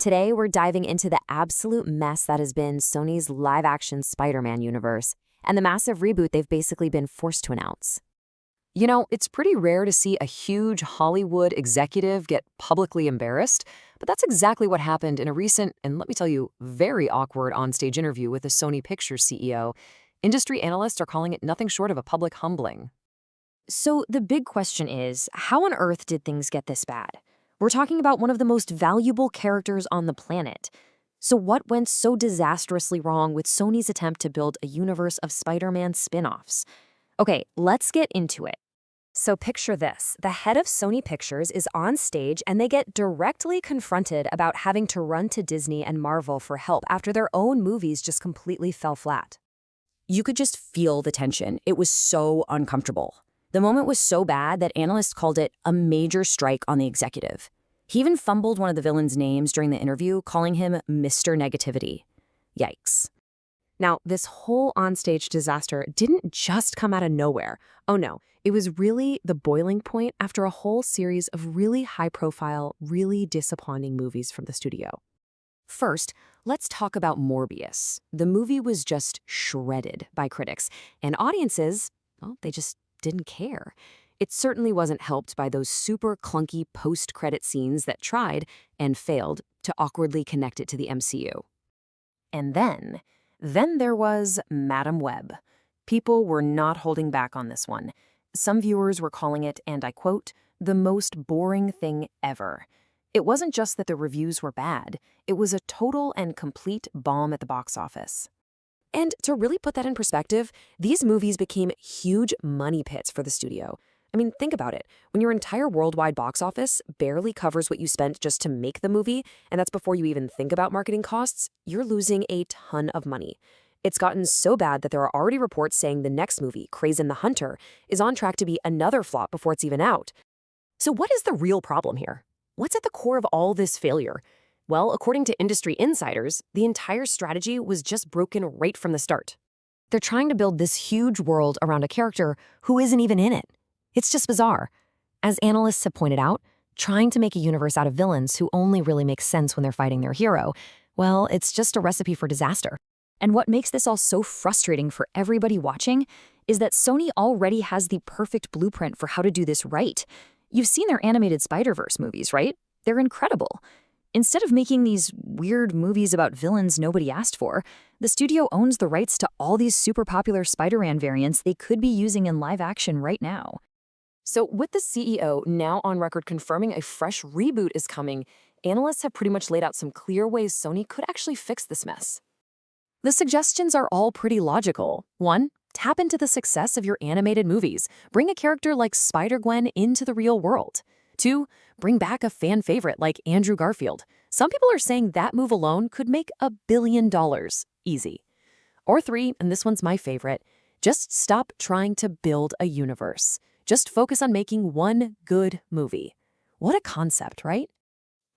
Today, we're diving into the absolute mess that has been Sony's live-action Spider-Man universe and the massive reboot they've basically been forced to announce. You know, it's pretty rare to see a huge Hollywood executive get publicly embarrassed, but that's exactly what happened in a recent, and let me tell you, very awkward onstage interview with the Sony Pictures CEO. Industry analysts are calling it nothing short of a public humbling. So the big question is, how on earth did things get this bad? We're talking about one of the most valuable characters on the planet. So what went so disastrously wrong with Sony's attempt to build a universe of Spider-Man spin-offs? Okay, let's get into it. So picture this. The head of Sony Pictures is on stage and they get directly confronted about having to run to Disney and Marvel for help after their own movies just completely fell flat. You could just feel the tension. It was so uncomfortable. The moment was so bad that analysts called it a major strike on the executive. He even fumbled one of the villain's names during the interview, calling him Mr. Negativity. Yikes. Now, this whole onstage disaster didn't just come out of nowhere. Oh no, it was really the boiling point after a whole series of really high-profile, really disappointing movies from the studio. First, let's talk about Morbius. The movie was just shredded by critics, and audiences, well, they just didn't care. It certainly wasn't helped by those super clunky post-credit scenes that tried, and failed, to awkwardly connect it to the MCU. And then there was Madam Web. People were not holding back on this one. Some viewers were calling it, and I quote, the most boring thing ever. It wasn't just that the reviews were bad, it was a total and complete bomb at the box office. And to really put that in perspective, these movies became huge money pits for the studio. I mean, think about it. When your entire worldwide box office barely covers what you spent just to make the movie, and that's before you even think about marketing costs, you're losing a ton of money. It's gotten so bad that there are already reports saying the next movie, Kraven the Hunter, is on track to be another flop before it's even out. So what is the real problem here? What's at the core of all this failure? Well, according to industry insiders, the entire strategy was just broken right from the start. They're trying to build this huge world around a character who isn't even in it. It's just bizarre. As analysts have pointed out, trying to make a universe out of villains who only really make sense when they're fighting their hero, well, it's just a recipe for disaster. And what makes this all so frustrating for everybody watching is that Sony already has the perfect blueprint for how to do this right. You've seen their animated Spider-Verse movies, right? They're incredible. Instead of making these weird movies about villains nobody asked for, the studio owns the rights to all these super popular Spider-Man variants they could be using in live action right now. So with the CEO now on record confirming a fresh reboot is coming, analysts have pretty much laid out some clear ways Sony could actually fix this mess. The suggestions are all pretty logical. 1. Tap into the success of your animated movies. Bring a character like Spider-Gwen into the real world. 2. Bring back a fan favorite like Andrew Garfield. Some people are saying that move alone could make $1 billion. Easy. Or 3, and this one's my favorite, just stop trying to build a universe. Just focus on making one good movie. What a concept, right?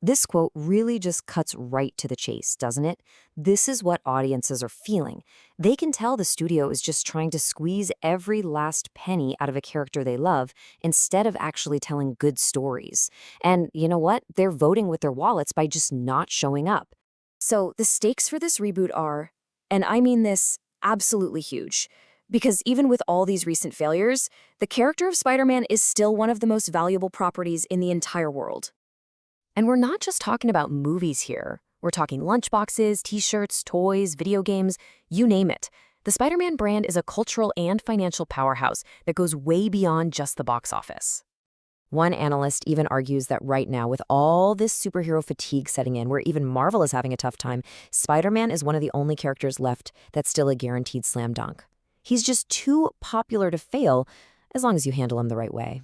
This quote really just cuts right to the chase, doesn't it? This is what audiences are feeling. They can tell the studio is just trying to squeeze every last penny out of a character they love instead of actually telling good stories. And you know what? They're voting with their wallets by just not showing up. So the stakes for this reboot are, and I mean this, absolutely huge. Because even with all these recent failures, the character of Spider-Man is still one of the most valuable properties in the entire world. And we're not just talking about movies here. We're talking lunchboxes, t-shirts, toys, video games, you name it. The Spider-Man brand is a cultural and financial powerhouse that goes way beyond just the box office. One analyst even argues that right now, with all this superhero fatigue setting in, where even Marvel is having a tough time, Spider-Man is one of the only characters left that's still a guaranteed slam dunk. He's just too popular to fail, as long as you handle him the right way.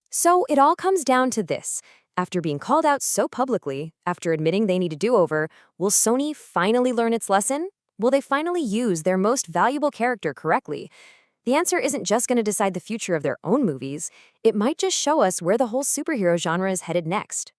So it all comes down to this. After being called out so publicly, after admitting they need a do-over, will Sony finally learn its lesson? Will they finally use their most valuable character correctly? The answer isn't just going to decide the future of their own movies. It might just show us where the whole superhero genre is headed next.